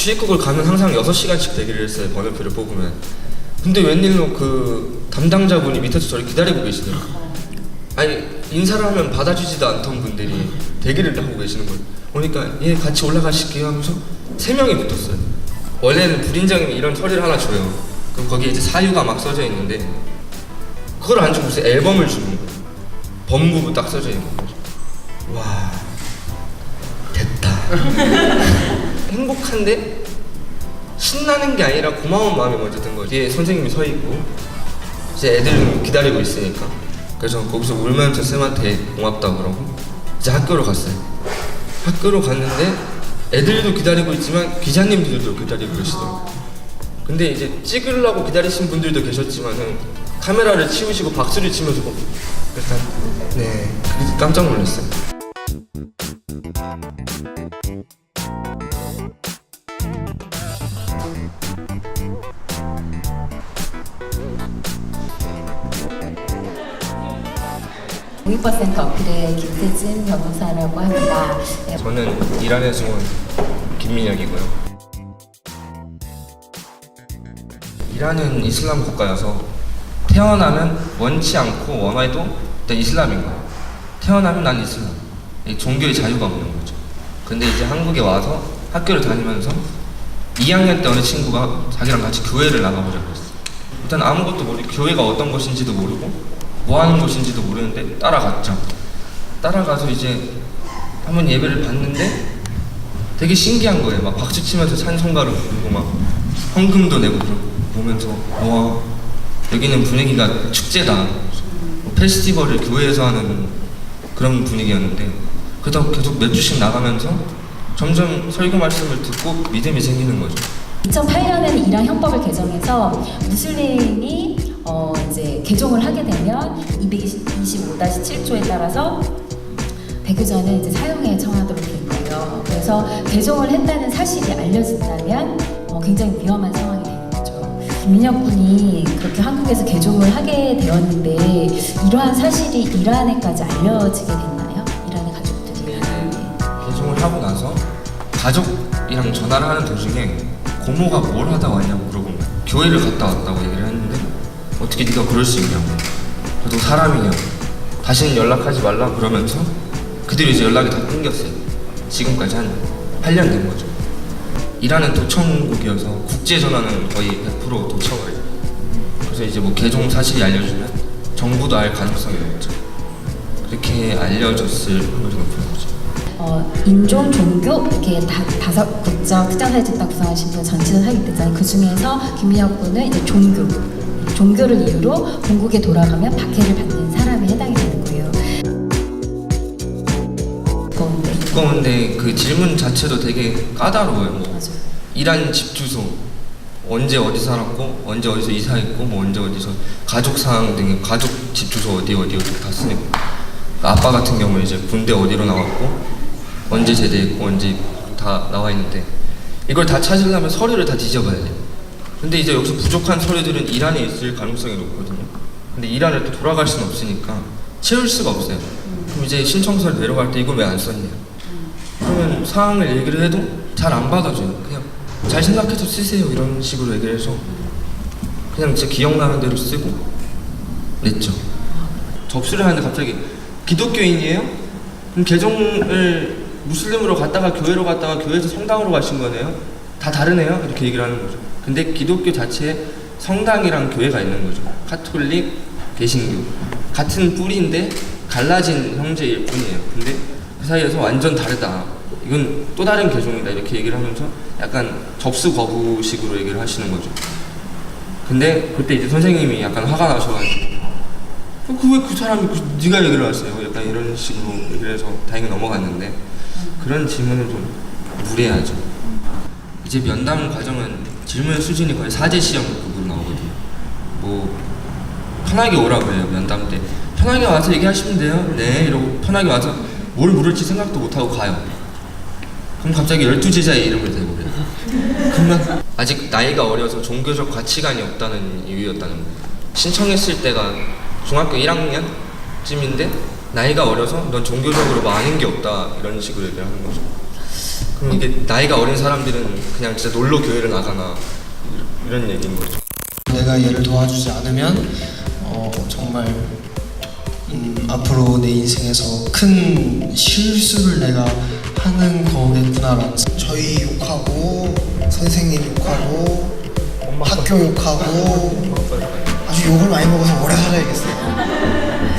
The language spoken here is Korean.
취직국을 가면 항상 6시간씩 대기를 했어요, 번호표를 뽑으면. 근데 웬일로 그 담당자분이 밑에서 저를 기다리고 계시더라고요. 아니, 인사를 하면 받아주지도 않던 분들이 대기를 하고 계시는 거예요. 그러니까 예, 같이 올라가실게요 하면서 3명이 붙었어요. 원래는 불인정이면 이런 서류를 하나 줘요. 그럼 거기에 이제 사유가 막 써져 있는데 그걸 안 주고 무슨 앨범을 주는 거예요. 법무부 딱 써져 있는 거죠. 와, 됐다. 행복한데 신나는 게 아니라 고마운 마음이 먼저 든 거지. 뒤에 선생님이 서 있고 이제 애들 기다리고 있으니까. 그래서 거기서 울면서 쌤한테 고맙다고 그러고 이제 학교로 갔어요. 학교로 갔는데 애들도 기다리고 있지만 기자님들도 기다리고 계시더라고요. 근데 이제 찍으려고 기다리신 분들도 계셨지만은 카메라를 치우시고 박수를 치면서 일단 네, 깜짝 놀랐어요. 공익버센터 어필의 김태진 변호사라고 합니다. 네. 저는 이란의 증원 김민혁이고요. 이란은 이슬람 국가여서 태어나면 원치 않고 원해도 일단 이슬람인 거예요. 태어나면 난 이슬람. 종교의 자유가 없는 거죠. 근데 이제 한국에 와서 학교를 다니면서 2학년 때 어느 친구가 자기랑 같이 교회를 나가보자고 했어요. 일단 아무것도 모르고 교회가 어떤 곳인지도 모르고 뭐 하는 곳인지도 모르는데 따라갔죠. 따라가서 이제 한번 예배를 봤는데 되게 신기한 거예요. 막 박수 치면서 찬송가를 부르고 막 헌금도 내고 보면서 와, 여기는 분위기가 축제다. 뭐 페스티벌을 교회에서 하는 그런 분위기였는데 그러다 계속 몇 주씩 나가면서 점점 설교 말씀을 듣고 믿음이 생기는 거죠. 2008년에는 이란 형법을 개정해서 무슬림이 이제 개종을 하게 되면 225-7조에 따라서 배교자는 이제 사형에 처하도록 된 거예요. 그래서 개종을 했다는 사실이 알려진다면 굉장히 위험한 상황이 되는 거죠. 김민혁 군이 그렇게 한국에서 개종을 하게 되었는데 이러한 사실이 이란에까지 알려지게 됐나요? 이란의 가족들이. 개종을 하고 나서 가족이랑 전화를 하는 도중에 고모가 뭘 하다 왔냐고 물어본 거예요. 교회를 갔다 왔다고 얘기를 했는데 어떻게 네가 그럴 수 있냐고. 저도 사람이냐. 다시는 연락하지 말라 그러면서 그들이 이제 연락이 다 끊겼어요. 지금까지 한 8년 된 거죠. 이란은 도청국이어서 국제 전화는 거의 100% 도청을 해요. 그래서 이제 뭐 개종 사실이 알려지면 정부도 알 가능성이 높죠. 그렇게 알려졌을 확률이 높은 거죠. 인종, 종교 이렇게 다섯 국적 특정사회 집단 구성하신 분 전체를 하게 되잖아요. 그 중에서 김민혁 군은 이제 종교를 이유로 본국에 돌아가면 박해를 받는 사람에 해당이 되는 거예요. 두꺼운데 그 질문 자체도 되게 까다로워요. 뭐 맞아요. 이란 집 주소, 언제 어디 살았고, 언제 어디서 이사했고, 뭐 언제 어디서 가족 사항 등의 가족 집 주소 어디 다 쓰니까. 아빠 같은 경우는 이제 군대 어디로 나왔고, 언제 제대했고, 언제 다 나와 있는데 이걸 다 찾으려면 서류를 다 뒤져봐야 돼요. 근데 이제 여기서 부족한 서류들은 이란에 있을 가능성이 높거든요. 근데 이란을 또 돌아갈 수는 없으니까 채울 수가 없어요. 그럼 이제 신청서를 내려갈 때 이걸 왜 안 썼냐? 그러면 사항을 얘기를 해도 잘 안 받아줘요. 그냥 잘 생각해서 쓰세요 이런 식으로 얘기를 해서 그냥 진짜 기억나는 대로 쓰고 냈죠. 접수를 하는데 갑자기 기독교인이에요? 그럼 개종을 무슬림으로 갔다가 교회로 갔다가 교회에서 성당으로 가신 거네요? 다 다르네요? 이렇게 얘기를 하는 거죠. 근데 기독교 자체에 성당이랑 교회가 있는 거죠. 카톨릭, 개신교 같은 뿌리인데 갈라진 형제일 뿐이에요. 근데 그 사이에서 완전 다르다. 이건 또 다른 개종이다. 이렇게 얘기를 하면서 약간 접수 거부식으로 얘기를 하시는 거죠. 근데 그때 이제 선생님이 약간 화가 나셔가지고 왜 그 사람이 네가 얘기를 하세요? 약간 이런 식으로 얘기를 해서 다행히 넘어갔는데 그런 질문은 좀 무례하죠. 이제 면담 과정은 질문 수준이 거의 사제 시험급으로 나오거든요. 뭐 편하게 오라고 해요. 면담 때 편하게 와서 얘기하시면 돼요. 네 이러고 편하게 와서 뭘 물을지 생각도 못하고 가요. 그럼 갑자기 12제자의 이름을 대고 그래요. 그러면 아직 나이가 어려서 종교적 가치관이 없다는 이유였다는 거예요. 신청했을 때가 중학교 1학년쯤인데 나이가 어려서 넌 종교적으로 뭐 아는 게 없다 이런 식으로 얘기를 하는 거죠. 이게 나이가 어린 사람들은 그냥 진짜 놀러 교회를 나가나 이런 얘기인 거죠. 내가 얘를 도와주지 않으면 정말 앞으로 내 인생에서 큰 실수를 내가 하는 거겠구나라는. 저희 욕하고 선생님 욕하고 학교 욕하고 아주 욕을 많이 먹어서 오래 살아야겠어요.